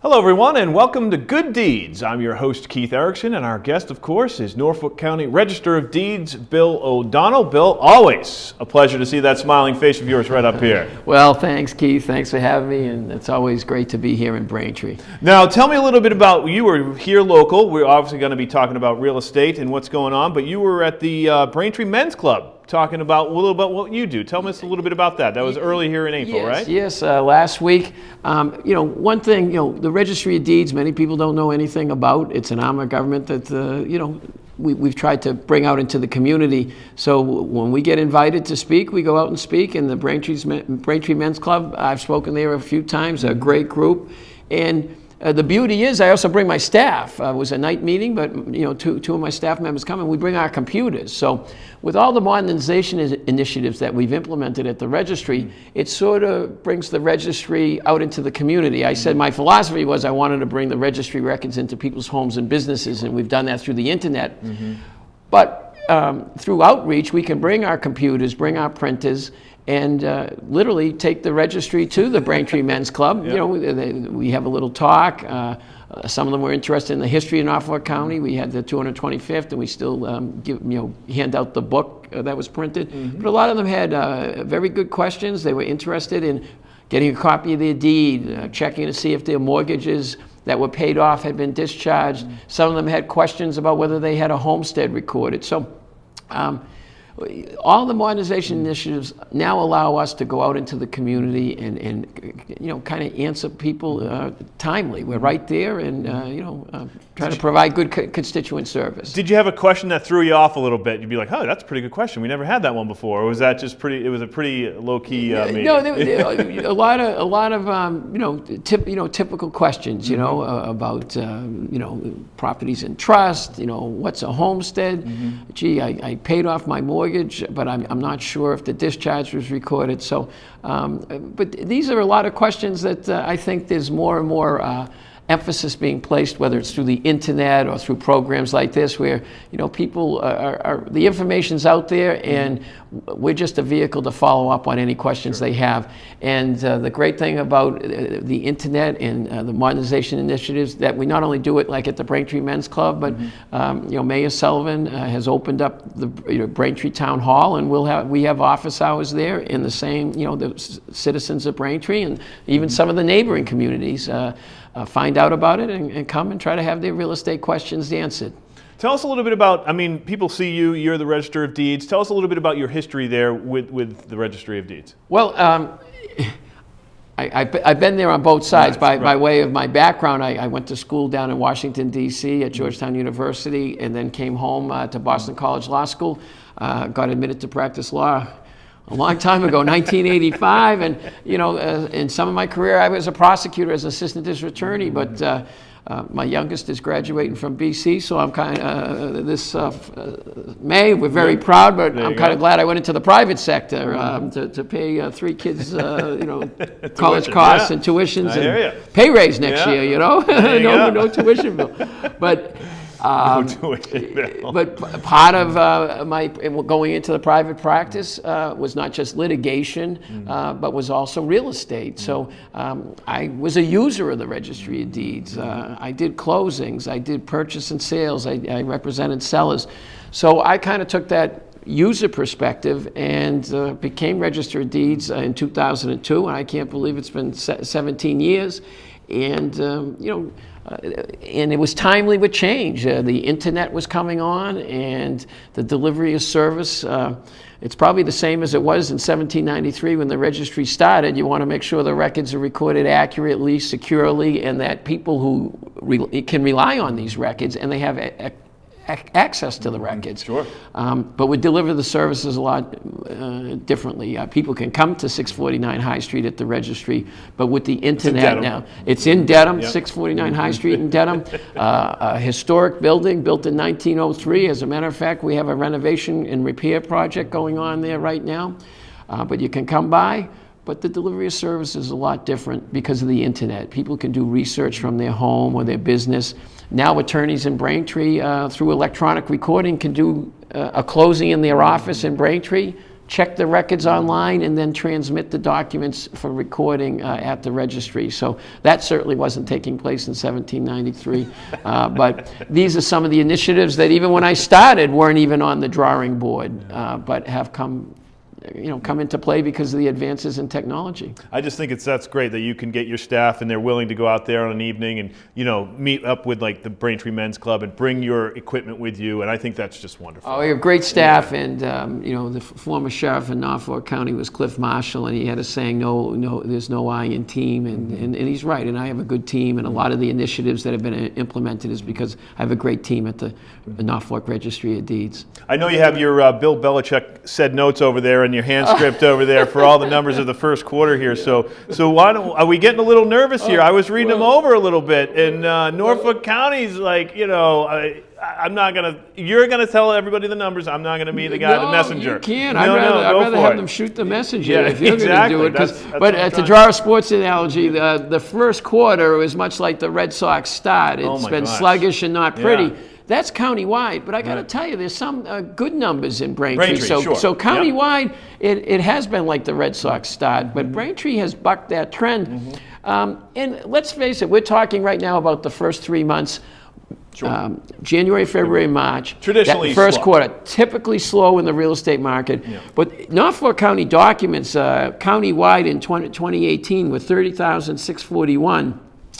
Hello everyone and welcome to Good Deeds. I'm your host Keith Erickson and our guest of course is Norfolk County Register of Deeds Bill O'Donnell. Bill, always a pleasure to see that smiling face of yours right up here. Well, thanks Keith, thanks for having me, and it's always great to be here in Braintree. Now tell me a little bit about, you were here local, we're obviously going to be talking about real estate and what's going on, but you were at the Braintree Men's Club talking about a little about what you do. Tell us a little bit about that. That was early here in April, right? Yes, last week. One thing, the Registry of Deeds, many people don't know anything about. It's an arm of government that, we've tried to bring out into the community. So when we get invited to speak, we go out and speak. And the Braintree Men's Club, I've spoken there a few times, a great group. And the beauty is I also bring my staff. It was a night meeting, but two of my staff members come and we bring our computers. So with all the modernization initiatives that we've implemented at the registry, it sort of brings the registry out into the community. I said my philosophy was I wanted to bring the registry records into people's homes and businesses, and we've done that through the internet. But through outreach, we can bring our computers, bring our printers, and literally take the registry to the Braintree Men's Club. Yeah. We have a little talk. Some of them were interested in the history of Norfolk County. We had the 225th, and we still hand out the book that was printed. But a lot of them had very good questions. They were interested in getting a copy of their deed, checking to see if their mortgages that were paid off had been discharged. Some of them had questions about whether they had a homestead recorded. So all the modernization initiatives now allow us to go out into the community and kind of answer people timely. We're right there and try to provide good constituent service. Did you have a question that threw you off a little bit? You'd be like, "Oh, that's a pretty good question. We never had that one before." Or was that just pretty? It was a pretty low key meeting. No, a lot of typical questions. About properties in trust. What's a homestead? Gee, I paid off my mortgage, but I'm not sure if the discharge was recorded. So, but these are a lot of questions that I think there's more and more emphasis being placed, whether it's through the internet or through programs like this, where people are the information's out there, and we're just a vehicle to follow up on any questions they have. And the great thing about the internet and the modernization initiatives, that we not only do it like at the Braintree Men's Club, but Mayor Sullivan has opened up the Braintree Town Hall, and we have office hours there in the same the citizens of Braintree and even some of the neighboring communities find out about it and come and try to have their real estate questions answered. Tell us a little bit about, people see you're the Register of Deeds. Tell us a little bit about your history there with the Registry of Deeds. Well, I've been there on both sides. By way of my background, I went to school down in Washington, D.C. at Georgetown University, and then came home to Boston College Law School, got admitted to practice law a long time ago, 1985, and in some of my career I was a prosecutor as assistant district attorney, but my youngest is graduating from BC, so I'm kind of this May we're very proud, but I'm kind of glad I went into the private sector to pay 3 kids college costs and tuitions and pay raise next year. No tuition bill, but. But part of my going into the private practice was not just litigation, but was also real estate. So I was a user of the Registry of Deeds. I did closings, I did purchase and sales, I represented sellers. So I kind of took that user perspective and became Register of Deeds in 2002, and I can't believe it's been 17 years. And and it was timely with change. The internet was coming on, and the delivery of service. It's probably the same as it was in 1793 when the registry started. You want to make sure the records are recorded accurately, securely, and that people who can rely on these records and they have access to the records. Sure. But we deliver the services a lot differently. People can come to 649 High Street at the registry, but with the internet now, it's in Dedham, 649 High Street in Dedham, a historic building built in 1903. As a matter of fact, we have a renovation and repair project going on there right now, but you can come by. But the delivery of service is a lot different because of the internet. People can do research from their home or their business. Now attorneys in Braintree, through electronic recording, can do a closing in their office in Braintree check the records online, and then transmit the documents for recording at the registry. So that certainly wasn't taking place in 1793. But these are some of the initiatives that even when I started weren't even on the drawing board, but have come into play because of the advances in technology. I just think that's great that you can get your staff and they're willing to go out there on an evening and meet up with like the Braintree Men's Club and bring your equipment with you, and I think that's just wonderful. Oh, we have great staff, and the former sheriff in Norfolk County was Cliff Marshall, and he had a saying, no, there's no I in team, and he's right, and I have a good team, and a lot of the initiatives that have been implemented is because I have a great team at the Norfolk Registry of Deeds. I know you have your Bill Belichick said notes over there and your hand script over there for all the numbers of the first quarter here. So are we getting a little nervous here? I was reading them over a little bit, and Norfolk County's like, I'm not gonna. You're gonna tell everybody the numbers. I'm not gonna be the guy, the messenger. You can. I'd rather have them shoot the messenger if you're exactly. gonna do it. But to draw a sports analogy, the first quarter was much like the Red Sox start. It's been sluggish and not pretty. Yeah. That's countywide, but I got to tell you, there's some good numbers in Braintree. Sure. So countywide, it has been like the Red Sox start, but Braintree has bucked that trend. And let's face it, we're talking right now about the first 3 months. Sure. January, February, March. Traditionally that first slow. quarter, typically slow in the real estate market. Yeah. But Norfolk County documents, countywide in 2018 were 30,641.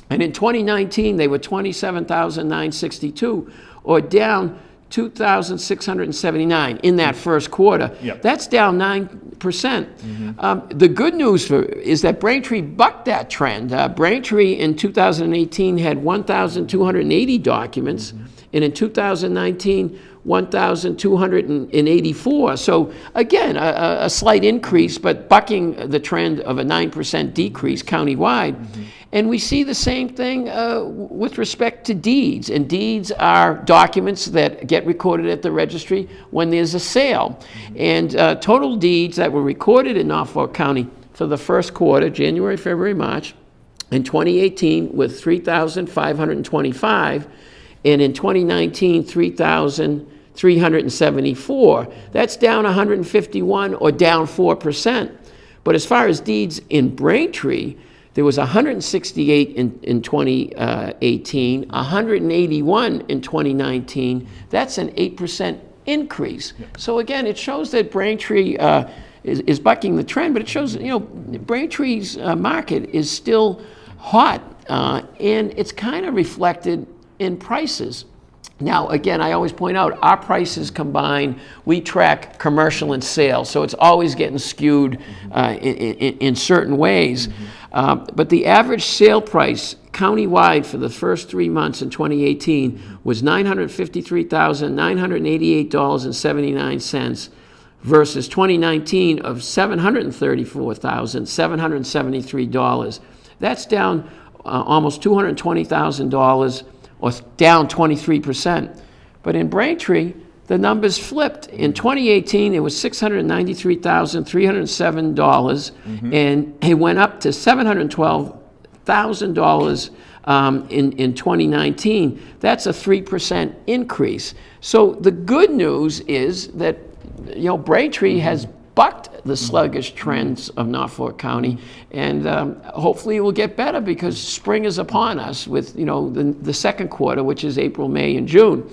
And in 2019, they were 27,962, or down 2,679 in that first quarter. Yep. That's down 9%. The good news is that Braintree bucked that trend. Braintree in 2018 had 1,280 documents, and in 2019, 1,284. So again, a slight increase, but bucking the trend of a 9% decrease countywide. And we see the same thing with respect to deeds. And deeds are documents that get recorded at the registry when there's a sale. And total deeds that were recorded in Norfolk County for the first quarter, January, February, March, in 2018 with 3,525, and in 2019, 3,374. That's down 151, or down 4%. But as far as deeds in Braintree, there was 168 in 2018, 181 in 2019. That's an 8% increase. Yeah. So again, it shows that Braintree is bucking the trend, but it shows Braintree's market is still hot, and it's kind of reflected in prices. Now, again, I always point out, our prices combine, we track commercial and sales, so it's always getting skewed in certain ways. But the average sale price countywide for the first 3 months in 2018 was $953,988.79 versus 2019 of $734,773. That's down almost $220,000, or down 23%. But in Braintree, the numbers flipped. In 2018, it was $693,307, and it went up to $712,000 in 2019. That's a 3% increase. So the good news is that Braintree has bucked the sluggish trends of Norfolk County, and hopefully it will get better because spring is upon us with the second quarter, which is April, May, and June.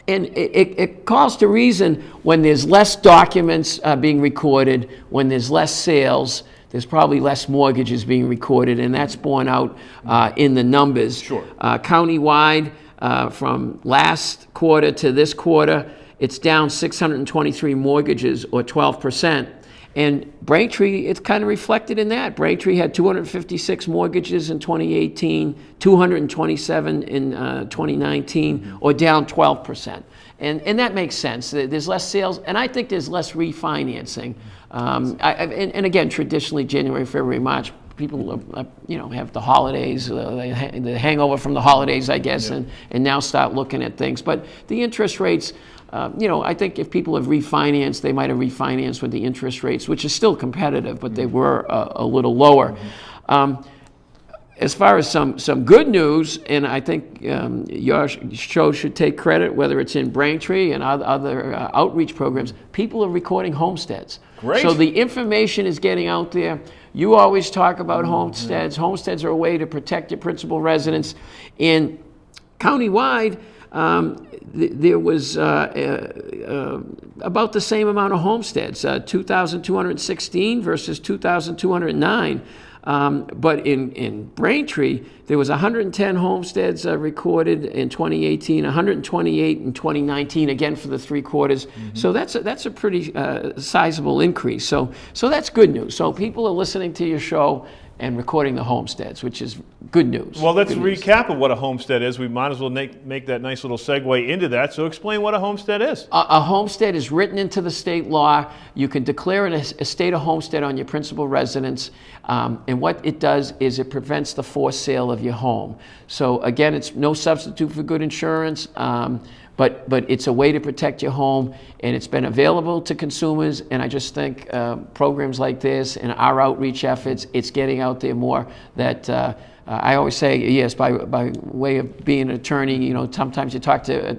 And it calls to reason when there's less documents being recorded, when there's less sales, there's probably less mortgages being recorded, and that's borne out in the numbers. Sure. Countywide, from last quarter to this quarter, it's down 623 mortgages, or 12%. And Braintree, it's kind of reflected in that. Braintree had 256 mortgages in 2018, 227 in 2019, or down 12%. And that makes sense. There's less sales, and I think there's less refinancing. And again, traditionally, January, February, March, people have the holidays, the hangover from the holidays, I guess, and now start looking at things. But the interest rates, I think if people have refinanced, they might have refinanced with the interest rates, which is still competitive, but they were a little lower. as far as some good news, and I think your show should take credit, whether it's in Braintree and other outreach programs, people are recording homesteads. Great. So the information is getting out there. You always talk about homesteads. Homesteads are a way to protect your principal residence. And countywide, there was about the same amount of homesteads, 2,216 versus 2,209. But in Braintree, there was 110 homesteads recorded in 2018, 128 in 2019, again for the 3 quarters. So that's a pretty sizable increase. So that's good news. So people are listening to your show and recording the homesteads, which is good news. Well, let's recap of what a homestead is. We might as well make that nice little segue into that. So explain what a homestead is. A homestead is written into the state law. You can declare an estate a homestead on your principal residence. And what it does is it prevents the forced sale of your home. So again, it's no substitute for good insurance. But it's a way to protect your home, and it's been available to consumers. And I just think programs like this and our outreach efforts, it's getting out there more. That I always say, yes, by way of being an attorney, you know, sometimes you talk to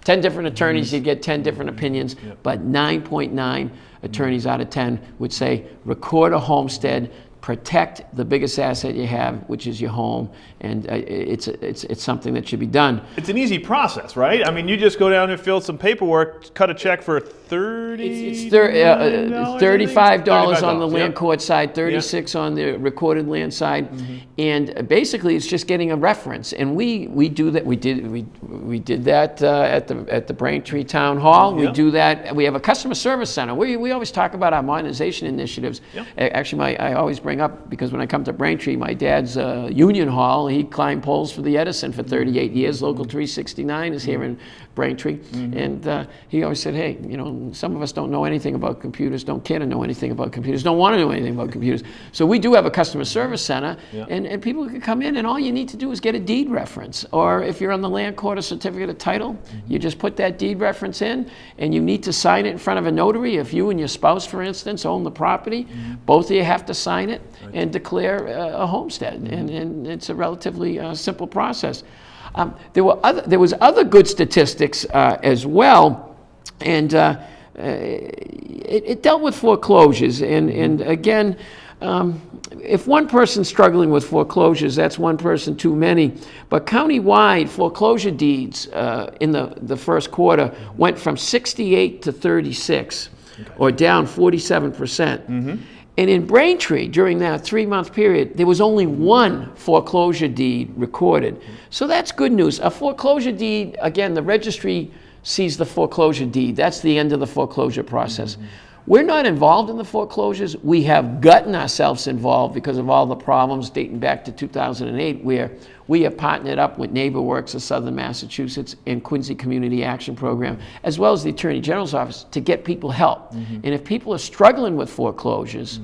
10 different attorneys, you get 10 different opinions, but 9.9 attorneys out of 10 would say, record a homestead, protect the biggest asset you have, which is your home, and it's something that should be done. It's an easy process, right? I mean, you just go down and fill some paperwork, cut a check for $35 on the land court side, $36 on the recorded land side, and basically it's just getting a reference. And we do that. We did that at the Braintree Town Hall. We do that. We have a customer service center. We always talk about our modernization initiatives. Actually, I always bring up, because when I come to Braintree, my dad's Union Hall, he climbed poles for the Edison for 38 years. Local 369 is here in Braintree. And he always said, hey, you know, some of us don't know anything about computers, don't care to know anything about computers, don't want to know anything about computers. So we do have a customer service center, and people can come in, and all you need to do is get a deed reference. Or if you're on the land court, a certificate of title, you just put that deed reference in, and you need to sign it in front of a notary. If you and your spouse, for instance, own the property, both of you have to sign it and declare a homestead, and it's a relatively simple process. There was other good statistics as well, and it dealt with foreclosures. And again, if one person's struggling with foreclosures, that's one person too many. But countywide, foreclosure deeds in the first quarter went from 68 to 36, or down 47%. And in Braintree, during that 3-month period, there was only 1 foreclosure deed recorded. So that's good news. A foreclosure deed, again, the registry sees the foreclosure deed. That's the end of the foreclosure process. We're not involved in the foreclosures. We have gotten ourselves involved because of all the problems dating back to 2008, where we have partnered up with NeighborWorks of Southern Massachusetts and Quincy Community Action Program, as well as the Attorney General's Office, to get people help. And if people are struggling with foreclosures,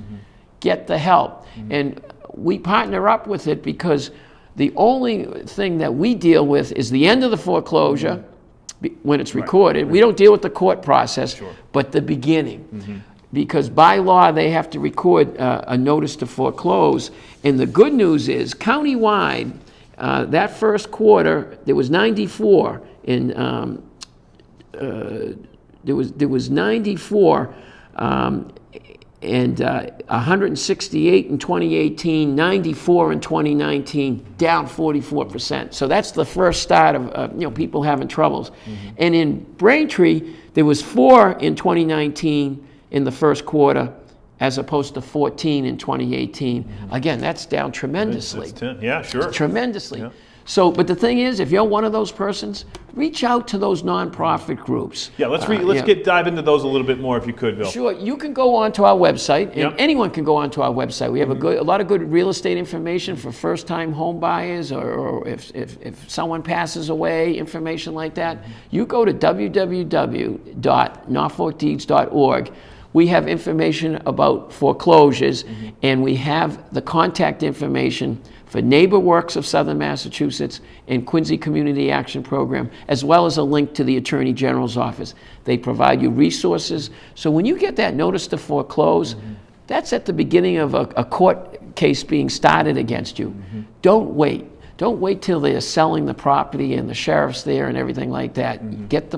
get the help. And we partner up with it because the only thing that we deal with is the end of the foreclosure, when it's recorded. We don't deal with the court process, but the beginning. Because by law, they have to record a notice to foreclose. And the good news is, countywide, that first quarter, there was 94 in, there was 94 and 168 in 2018, 94 in 2019, down 44%. So that's the first start of people having troubles. And in Braintree, there was 4 in 2019 in the first quarter, as opposed to 14 in 2018. Again, that's down tremendously. That's 10. Yeah, sure. Tremendously. Yeah. So, but the thing is, if you're one of those persons, reach out to those nonprofit groups. Yeah, let's dive into those a little bit more if you could, Bill. Sure, you can go onto our website, and anyone can go onto our website. We have a lot of good real estate information for first-time home buyers, or if someone passes away, information like that. You go to www.norfolkdeeds.org. We have information about foreclosures, and we have the contact information for NeighborWorks of Southern Massachusetts and Quincy Community Action Program, as well as a link to the Attorney General's office. They provide you resources. So when you get that notice to foreclose, that's at the beginning of a court case being started against you. Don't wait. Don't wait till they're selling the property and the sheriff's there and everything like that. Get the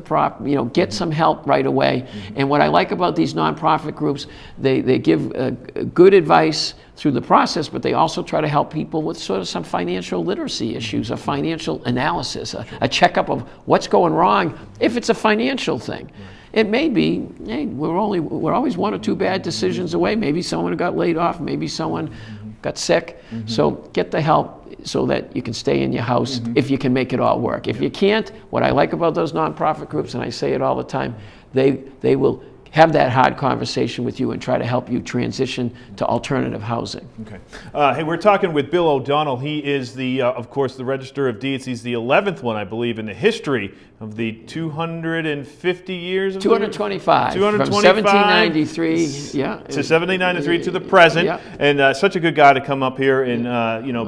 get some help right away. And what I like about these nonprofit groups, they give good advice through the process, but they also try to help people with sort of some financial literacy issues, a financial analysis, a checkup of what's going wrong if it's a financial thing. It may be, hey, we're always one or two bad decisions away. Maybe someone got laid off, maybe someone got sick. So get the help so that you can stay in your house if you can make it all work. If you can't, what I like about those nonprofit groups, and I say it all the time, they will have that hard conversation with you and try to help you transition to alternative housing. Okay. Hey, we're talking with Bill O'Donnell. He is of course, the Register of Deeds. He's the 11th one, I believe, in the history of the 250 years of 225. 225 from 1793, yeah. To 1793 to the present. Yeah. And such a good guy to come up here and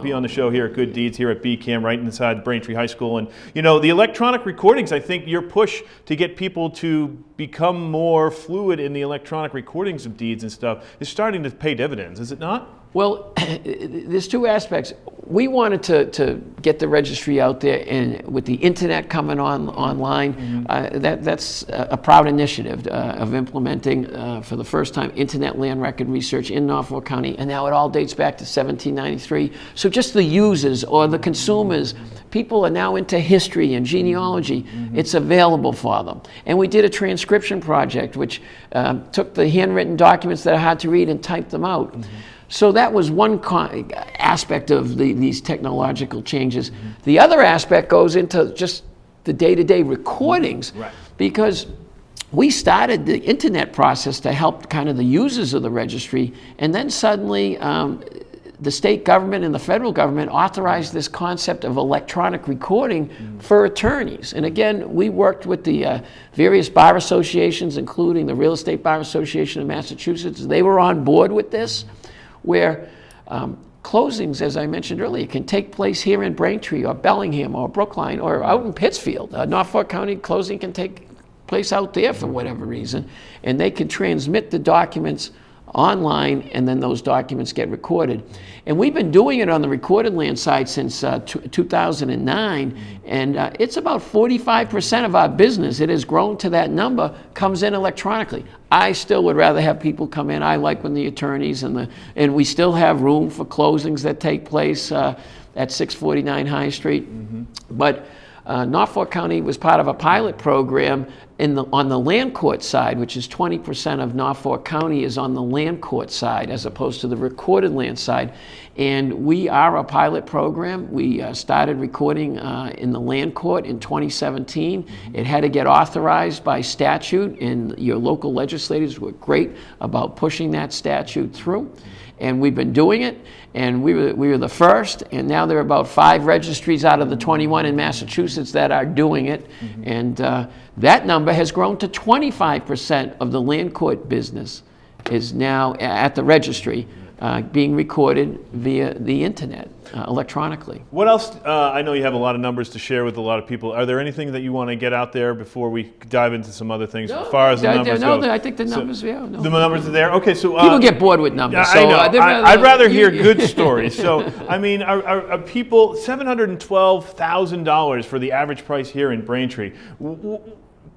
be on the show here at Good Deeds here at BCAM, right inside Braintree High School. And the electronic recordings, I think your push to get people to become more fluid in the electronic recordings of deeds and stuff is starting to pay dividends, is it not? Well, there's two aspects. We wanted to get the registry out there, and with the internet coming online, that's a proud initiative of implementing for the first time internet land record research in Norfolk County, and now it all dates back to 1793. So just the users or the consumers, people are now into history and genealogy. It's available for them. And we did a transcription project, which took the handwritten documents that are hard to read and typed them out. So that was one aspect of these technological changes. The other aspect goes into just the day-to-day recordings, because we started the internet process to help kind of the users of the registry, and then suddenly the state government and the federal government authorized this concept of electronic recording for attorneys. And again, we worked with the various bar associations, including the Real Estate Bar Association of Massachusetts. They were on board with this, where closings, as I mentioned earlier, can take place here in Braintree or Bellingham or Brookline or out in Pittsfield. Norfolk County closing can take place out there for whatever reason, and they can transmit the documents online, and then those documents get recorded. And we've been doing it on the recorded land side since 2009, and it's about 45% of our business. It has grown to that number, comes in electronically. I still would rather have people come in. I like when the attorneys and we still have room for closings that take place at 649 High Street. But Norfolk County was part of a pilot program on the land court side, which is 20% of Norfolk County is on the land court side as opposed to the recorded land side. And we are a pilot program. We started recording in the land court in 2017. It had to get authorized by statute, and your local legislators were great about pushing that statute through. And we've been doing it, and we were the first, and now there are about 5 registries out of the 21 in Massachusetts that are doing it. And that number has grown to 25% of the land court business is now at the registry being recorded via the internet, electronically. What else? I know you have a lot of numbers to share with a lot of people. Are there anything that you want to get out there before we dive into some other things as far as the numbers go? No, I think the numbers, The numbers are there? Okay, so... people get bored with numbers. I know. I'd rather hear good stories. So, I mean, are people... $712,000 for the average price here in Braintree.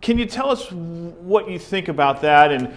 Can you tell us what you think about that, and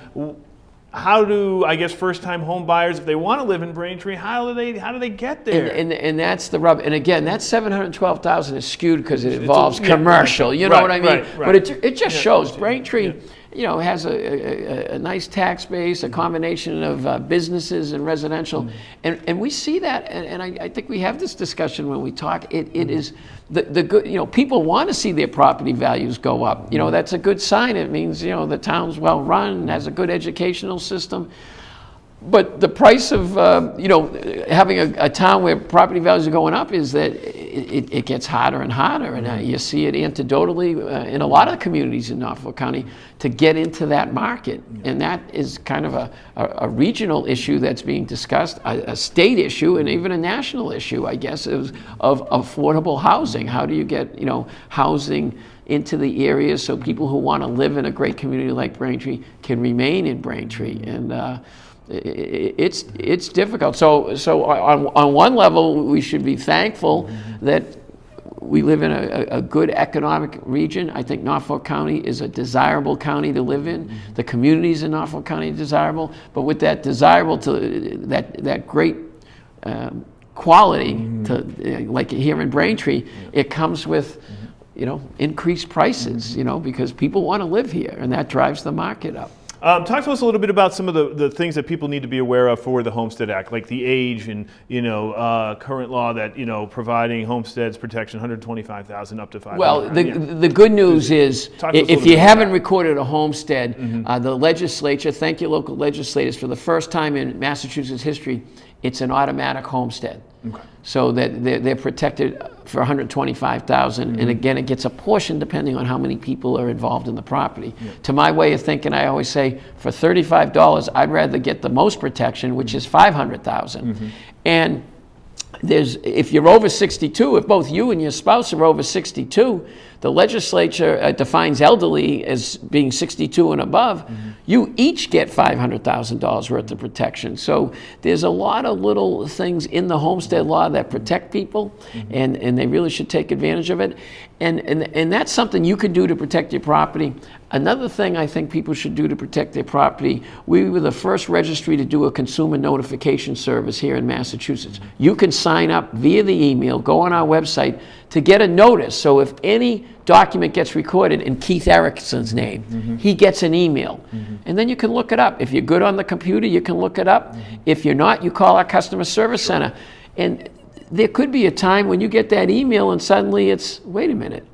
how do, I guess, first-time home buyers, if they want to live in Braintree, how do they get there? And that's the rub. And again, that $712,000 is skewed because it involves commercial. You know what I mean? But it just shows Braintree. Has a nice tax base, a combination of businesses and residential, and we see that, and I think we have this discussion when we talk. It is the good. People want to see their property values go up. That's a good sign. It means the town's well run, has a good educational system. But the price of having a town where property values are going up is that it gets harder and harder, and you see it anecdotally in a lot of communities in Norfolk County to get into that market, and that is kind of a regional issue that's being discussed, a state issue, and even a national issue, I guess, of affordable housing. How do you get housing into the areas so people who want to live in a great community like Braintree can remain in Braintree? And it's difficult. So on one level, we should be thankful that we live in a good economic region. I think Norfolk County is a desirable county to live in. The communities in Norfolk County are desirable, but with that desirable that great quality to like here in Braintree, it comes with increased prices, because people want to live here, and that drives the market up. Talk to us a little bit about some of the things that people need to be aware of for the Homestead Act, like the age and current law that providing homesteads protection $125,000 up to $500,000. Well, the good news is if you haven't recorded a homestead, the legislature, thank you local legislators, for the first time in Massachusetts history, it's an automatic homestead. Okay. So that they're protected for $125,000, and again, it gets a portion depending on how many people are involved in the property. Yeah. To my way of thinking, I always say for $35, I'd rather get the most protection, which is $500,000. And if you're over 62, if both you and your spouse are over 62, the legislature defines elderly as being 62 and above. You each get $500,000 worth of protection. So there's a lot of little things in the homestead law that protect people, and they really should take advantage of it. And that's something you can do to protect your property. Another thing I think people should do to protect their property, we were the first registry to do a consumer notification service here in Massachusetts. You can sign up via the email, go on our website to get a notice. So if any document gets recorded in Keith Erickson's name, he gets an email. And then you can look it up. If you're good on the computer, you can look it up. If you're not, you call our customer service center. And there could be a time when you get that email and suddenly it's, wait a minute,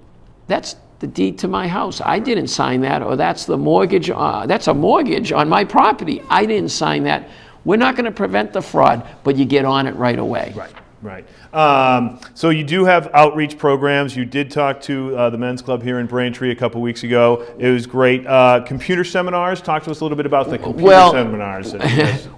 that's the deed to my house. I didn't sign that, or that's the mortgage. That's a mortgage on my property. I didn't sign that. We're not going to prevent the fraud, but you get on it right away. Right. So you do have outreach programs. You did talk to the Men's Club here in Braintree a couple weeks ago. It was great. Computer seminars. Talk to us a little bit about the computer seminars.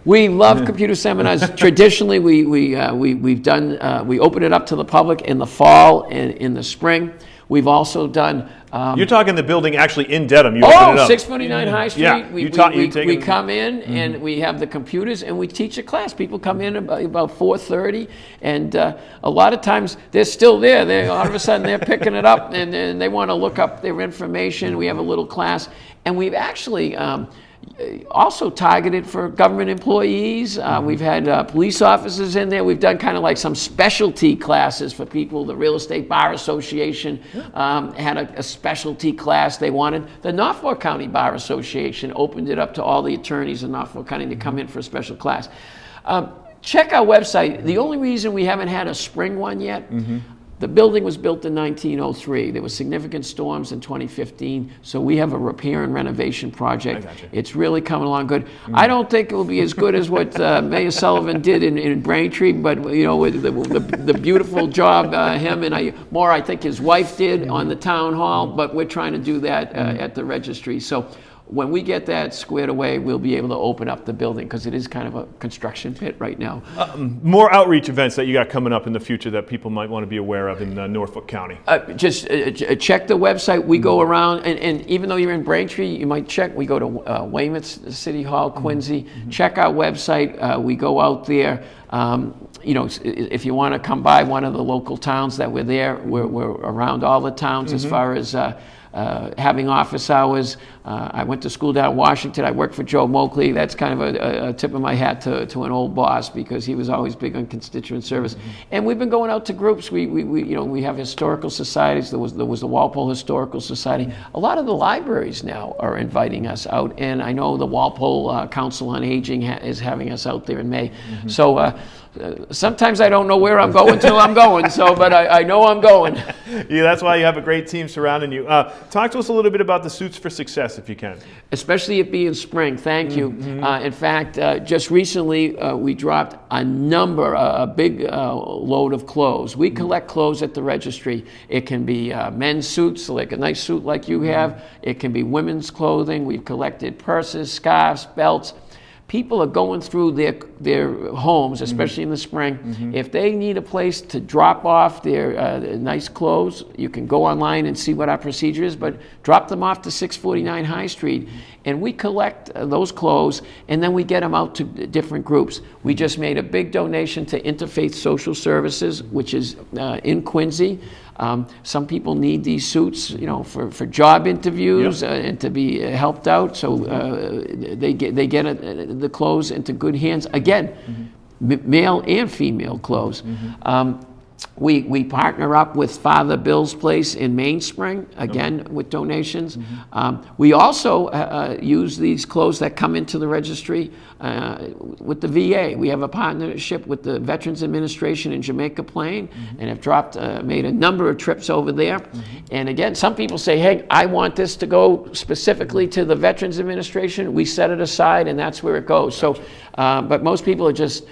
We love computer seminars. Traditionally, we've done. We open it up to the public in the fall and in the spring. We've also done. You're talking the building actually in Dedham. You open it up. 649 High Street. Yeah. We come in and we have the computers and we teach a class. People come in about 4:30, and a lot of times they're still there. They all of a sudden they're picking it up and they want to look up their information. We have a little class, and we've actually. Also targeted for government employees. We've had police officers in there. We've done kind of like some specialty classes for people. The Real Estate Bar Association had a specialty class they wanted. The Norfolk County Bar Association opened it up to all the attorneys in Norfolk County to come in for a special class. Check our website. The only reason we haven't had a spring one yet, the building was built in 1903. There were significant storms in 2015, so we have a repair and renovation project. It's really coming along good. I don't think it will be as good as what Mayor Sullivan did in Braintree, but with the beautiful job him and I think his wife did on the town hall, but we're trying to do that at the registry. So when we get that squared away, we'll be able to open up the building because it is kind of a construction pit right now. More outreach events that you got coming up in the future that people might want to be aware of in Norfolk County. Just check the website. We go around, and even though you're in Braintree, you might check. We go to Weymouth City Hall, Quincy. Check our website. We go out there. If you want to come by one of the local towns that we're there, we're around all the towns as far as having office hours. I went to school down in Washington. I worked for Joe Moakley. That's kind of a tip of my hat to an old boss because he was always big on constituent service. And we've been going out to groups. We have historical societies. There was the Walpole Historical Society. A lot of the libraries now are inviting us out, and I know the Walpole Council on Aging is having us out there in May. So sometimes I don't know where I'm going till I'm going. but I know I'm going. Yeah, that's why you have a great team surrounding you. Talk to us a little bit about the Suits for Success, if you can. Especially it being spring. Thank you. In fact, just recently we dropped a big load of clothes. We collect clothes at the registry. It can be men's suits, like a nice suit like you have. It can be women's clothing. We've collected purses, scarves, belts. people are going through their homes, especially in the spring. If they need a place to drop off their nice clothes, you can go online and see what our procedure is, but drop them off to 649 High Street, and we collect those clothes, and then we get them out to different groups. We just made a big donation to Interfaith Social Services, which is in Quincy. Some people need these suits, for job interviews and to be helped out. So they get the clothes into good hands. Again, male and female clothes. We partner up with Father Bill's Place in Mainspring, again, with donations. We also use these clothes that come into the registry with the VA. We have a partnership with the Veterans Administration in Jamaica Plain, and have made a number of trips over there. And again, some people say, hey, I want this to go specifically to the Veterans Administration. We set it aside, and that's where it goes. So, but most people are just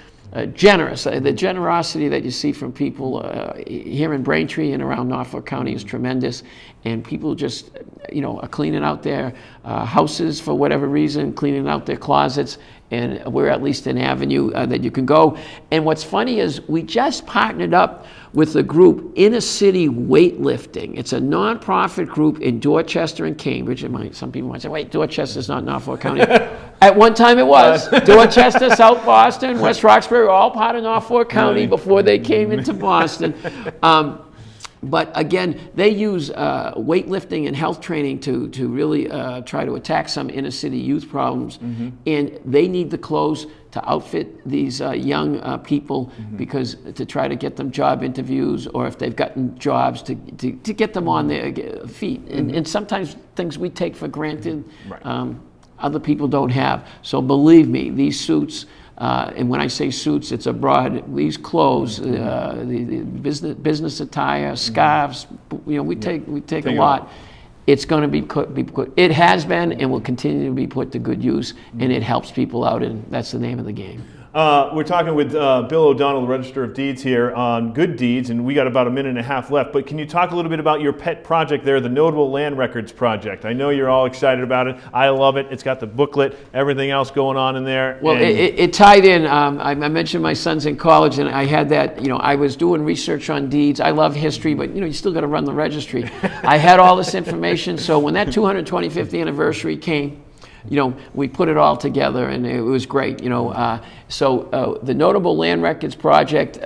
generous. The generosity that you see from people here in Braintree and around Norfolk County is tremendous, and people just are cleaning out their houses for whatever reason, cleaning out their closets, and we're at least an avenue that you can go. And what's funny is we just partnered up with a group, Inner City Weightlifting. It's a nonprofit group in Dorchester and Cambridge. Some people might say, wait, Dorchester's not Norfolk County. At one time it was. Dorchester, South Boston, West Roxbury, all part of Norfolk County before they came into Boston. But again, they use weightlifting and health training to really try to attack some inner city youth problems. And they need the clothes to outfit these young people because to try to get them job interviews, or if they've gotten jobs, to get them on their feet. And sometimes things we take for granted, other people don't have. So believe me, these suits, and when I say suits, it's these clothes, the business attire, scarves, we take a lot. It's going to be put, it has been and will continue to be put to good use, and it helps people out, and that's the name of the game. We're talking with Bill O'Donnell, the Register of Deeds here on good deeds, and we got about a minute and a half left, but can you talk a little bit about your pet project there, the Notable Land Records Project? I know you're all excited about it. I love it. It's got the booklet, everything else going on in there. Well, it tied in. I mentioned my son's in college, and I had that, I was doing research on deeds. I love history, but you still got to run the registry. I had all this information, so when that 225th anniversary came, we put it all together, and it was great. So the Notable Land Records Project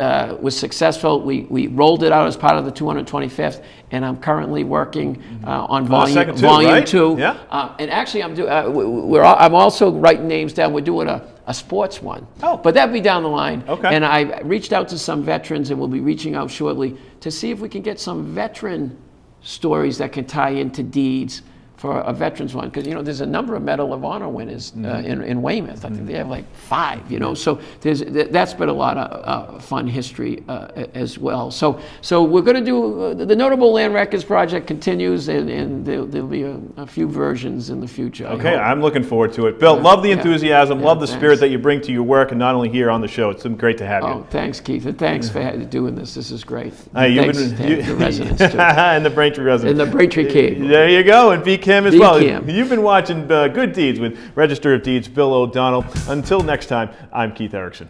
was successful. We rolled it out as part of the 225th, and I'm currently working on volume two. Yeah. And actually, I'm also writing names down. We're doing a sports one. Oh. But that'll be down the line. Okay. And I reached out to some veterans, and we'll be reaching out shortly to see if we can get some veteran stories that can tie into deeds for a veterans one, because there's a number of Medal of Honor winners in Weymouth. I think they have like 5. So that's been a lot of fun history as well. So we're going to do the Notable Land Records Project continues, and there'll be a few versions in the future. Okay, I'm looking forward to it. Bill, love the enthusiasm, love the spirit that you bring to your work, and not only here on the show. It's been great to have you. Oh, thanks, Keith, and thanks for doing this. This is great. Thanks to the residents too. And the Braintree residents. And the Braintree King. There you go, and BCAM as well. BCAM. You've been watching Good Deeds with Register of Deeds Bill O'Donnell. Until next time, I'm Keith Erickson.